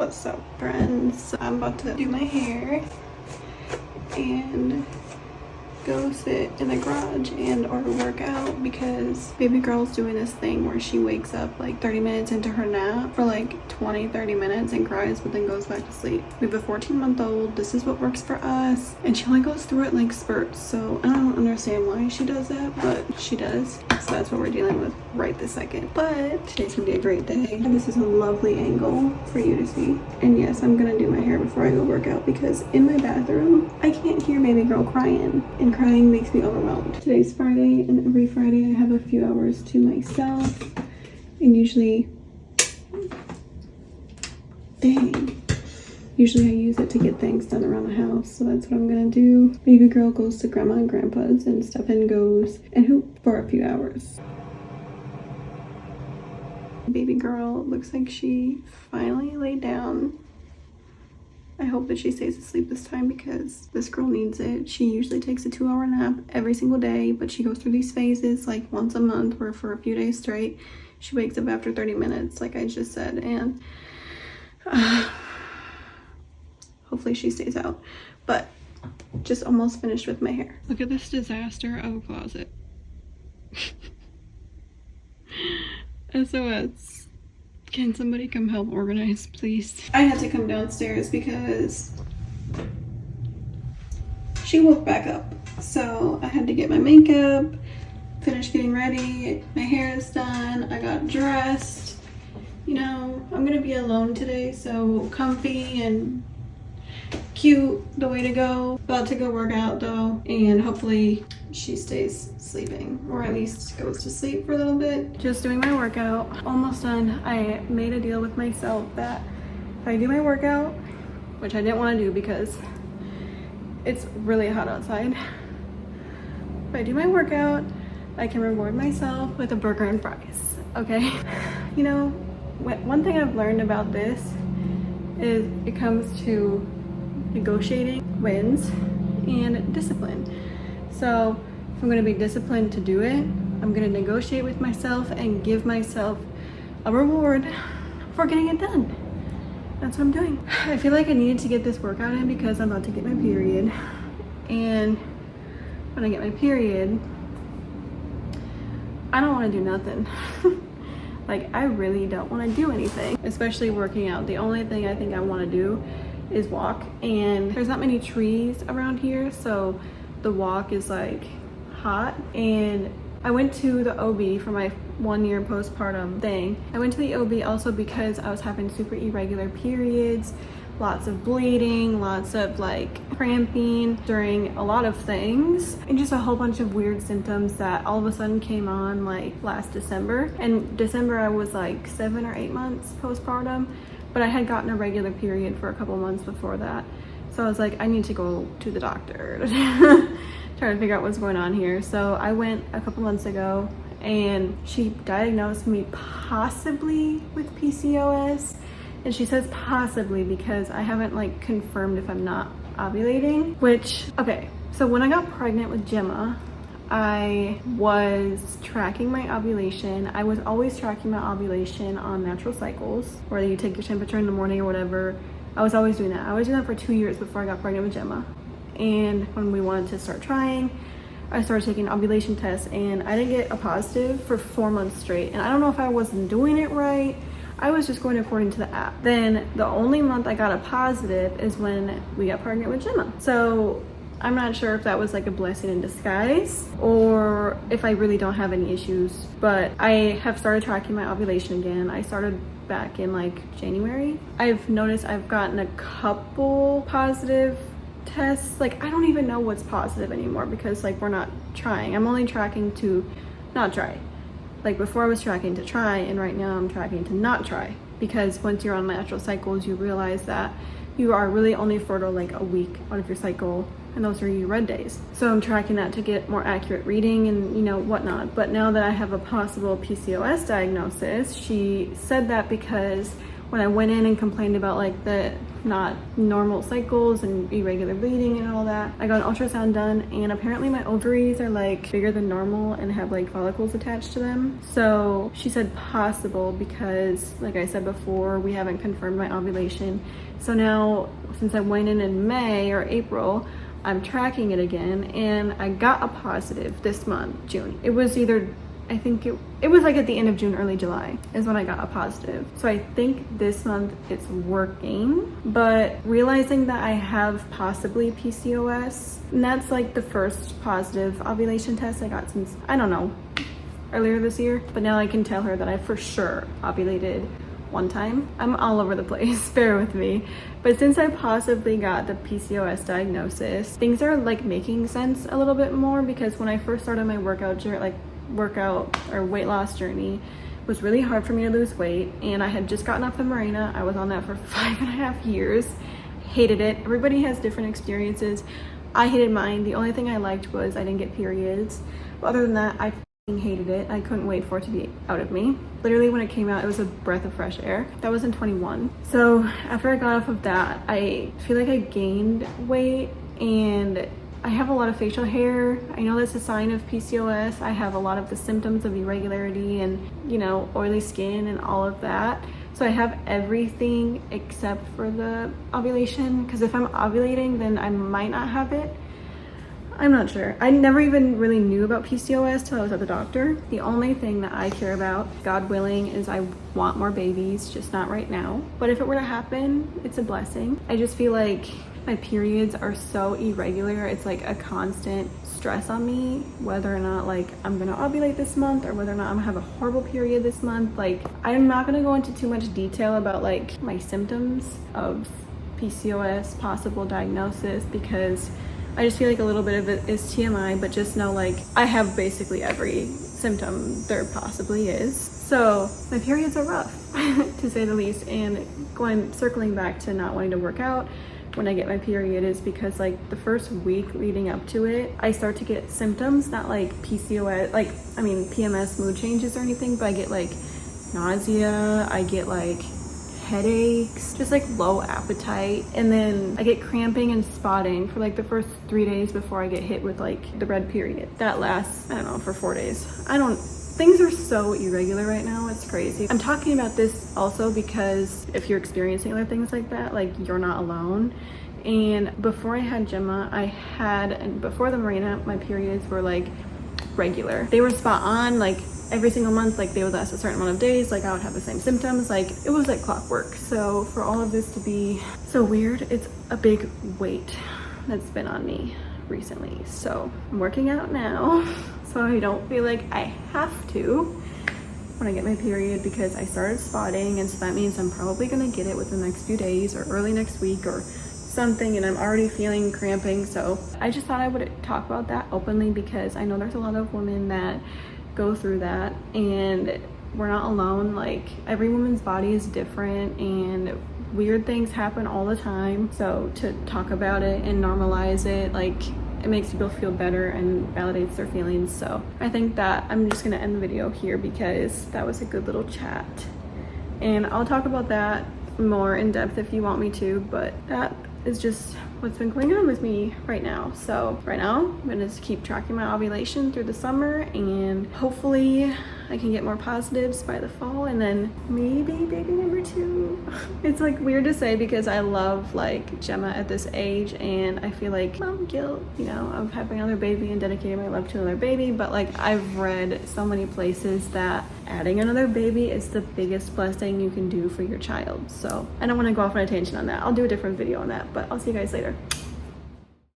What's up, friends? I'm about to do my hair and go sit in the garage and or work out because baby girl's doing this thing where she wakes up like 30 minutes into her nap for like 20-30 minutes and cries but then goes back to sleep. We have a 14-month-old. This is what works for us, and she only goes through it like spurts, so I don't understand why she does that, but she does. So that's what we're dealing with right this second. But today's gonna be a great day. This is a lovely angle for you to see. And yes, I'm gonna do my hair before I go work out because in my bathroom I can't hear baby girl crying, and crying makes me overwhelmed. Today's Friday, and every Friday I have a few hours to myself, and usually I use it to get things done around the house, so that's what I'm gonna do. Baby girl goes to grandma and grandpa's, and Stefan goes and hoop for a few hours. Baby girl looks like she finally laid down. I hope that she stays asleep this time because this girl needs it. She usually takes a 2-hour nap every single day, but she goes through these phases like once a month where for a few days straight she wakes up after 30 minutes like I just said, and hopefully she stays out. But just almost finished with my hair. Look at this disaster of a closet. SOS. Can somebody come help organize, please? I had to come downstairs because she woke back up. So I had to get my makeup, finish getting ready. My hair is done. I got dressed. You know, I'm gonna be alone today, so comfy and cute, the way to go. About to go work out though, and hopefully she stays sleeping, or at least goes to sleep for a little bit. Just doing my workout, almost done. I made a deal with myself that if I do my workout, which I didn't want to do because it's really hot outside, if I do my workout, I can reward myself with a burger and fries, okay? You know, one thing I've learned about this is it comes to negotiating wins and discipline. So if I'm going to be disciplined to do it, I'm going to negotiate with myself and give myself a reward for getting it done. That's what I'm doing. I feel like I needed to get this workout in because I'm about to get my period, and when I get my period I don't want to do nothing. Like, I really don't want to do anything, especially working out. The only thing I think I want to do is walk, and there's not many trees around here, so the walk is like hot. And I went to the OB for my 1-year postpartum thing. I went to the OB also because I was having super irregular periods, lots of bleeding, lots of like cramping during a lot of things, and just a whole bunch of weird symptoms that all of a sudden came on like last December. And December I was like 7 or 8 months postpartum, but I had gotten a regular period for a couple months before that. So I was like, I need to go to the doctor try to figure out what's going on here. So I went a couple months ago, and she diagnosed me possibly with PCOS. And she says possibly because I haven't like confirmed if I'm not ovulating, which, okay, so when I got pregnant with Gemma, I was tracking my ovulation. I was always tracking my ovulation on natural cycles, where you take your temperature in the morning or whatever. I was always doing that. I was doing that for 2 years before I got pregnant with Gemma. And when we wanted to start trying, I started taking ovulation tests, and I didn't get a positive for 4 months straight. And I don't know if I wasn't doing it right. I was just going according to the app. Then the only month I got a positive is when we got pregnant with Gemma. So I'm not sure if that was like a blessing in disguise or if I really don't have any issues, but I have started tracking my ovulation again. I started back in like January. I've noticed I've gotten a couple positive tests. Like, I don't even know what's positive anymore because like we're not trying. I'm only tracking to not try. Like, before I was tracking to try, and right now I'm tracking to not try, because once you're on natural cycles you realize that you are really only fertile like a week out of your cycle, and those are your red days. So I'm tracking that to get more accurate reading and, you know, whatnot. But now that I have a possible PCOS diagnosis, she said that because when I went in and complained about like the not normal cycles and irregular bleeding and all that, I got an ultrasound done, and apparently my ovaries are like bigger than normal and have like follicles attached to them. So she said possible because, like I said before, we haven't confirmed my ovulation. So now, since I went in May or April, I'm tracking it again, and I got a positive this month, June. It was either, I think it was like at the end of June, early July is when I got a positive. So I think this month it's working, but realizing that I have possibly PCOS, and that's like the first positive ovulation test I got since, I don't know, earlier this year. But now I can tell her that I for sure ovulated one time. I'm all over the place, bear with me. But since I possibly got the PCOS diagnosis, things are like making sense a little bit more, because when I first started my workout or weight loss journey, it was really hard for me to lose weight, and I had just gotten off the Mirena. I was on that for 5.5 years. Hated it. Everybody has different experiences. I hated mine. The only thing I liked was I didn't get periods. But other than that, I hated it. I couldn't wait for it to be out of me. Literally when it came out, it was a breath of fresh air. That was in 21. So after I got off of that, I feel like I gained weight, and I have a lot of facial hair. I know that's a sign of PCOS. I have a lot of the symptoms of irregularity and, you know, oily skin and all of that. So I have everything except for the ovulation, because if I'm ovulating, then I might not have it. I'm not sure. I never even really knew about PCOS till I was at the doctor. The only thing that I care about, God willing, is I want more babies, just not right now. But if it were to happen, it's a blessing. I just feel like my periods are so irregular. It's like a constant stress on me, whether or not like I'm gonna ovulate this month or whether or not I'm gonna have a horrible period this month. Like, I'm not gonna go into too much detail about like my symptoms of PCOS, possible diagnosis, because I just feel like a little bit of it is TMI, but just know like I have basically every symptom there possibly is. So my periods are rough to say the least, and circling back to not wanting to work out when I get my period is because like the first week leading up to it, I start to get symptoms, not like PCOS, like, I mean, PMS mood changes or anything, but I get like nausea, I get like headaches, just like low appetite, and then I get cramping and spotting for like the first 3 days before I get hit with like the red period. That lasts, I don't know, for 4 days. Things are so irregular right now, it's crazy. I'm talking about this also because if you're experiencing other things like that, like, you're not alone. And before I had Gemma, and before the Mirena, my periods were like regular. They were spot on, like every single month, like they would last a certain amount of days, like I would have the same symptoms, like it was like clockwork. So for all of this to be so weird, it's a big weight that's been on me recently. So I'm working out now, so I don't feel like I have to when I get my period, because I started spotting, and so that means I'm probably gonna get it within the next few days or early next week or something, and I'm already feeling cramping. So I just thought I would talk about that openly, because I know there's a lot of women that go through that, and we're not alone. Like, every woman's body is different and weird things happen all the time. So to talk about it and normalize it, like, it makes people feel better and validates their feelings. So I think that I'm just gonna end the video here because that was a good little chat, and I'll talk about that more in depth if you want me to, but that is just what's been going on with me right now. So right now I'm gonna just keep tracking my ovulation through the summer, and hopefully I can get more positives by the fall, and then maybe baby number 2. It's like weird to say because I love like Gemma at this age, and I feel like mom guilt, you know, of having another baby and dedicating my love to another baby. But like, I've read so many places that adding another baby is the biggest blessing you can do for your child. So I don't want to go off on a tangent on that. I'll do a different video on that, but I'll see you guys later.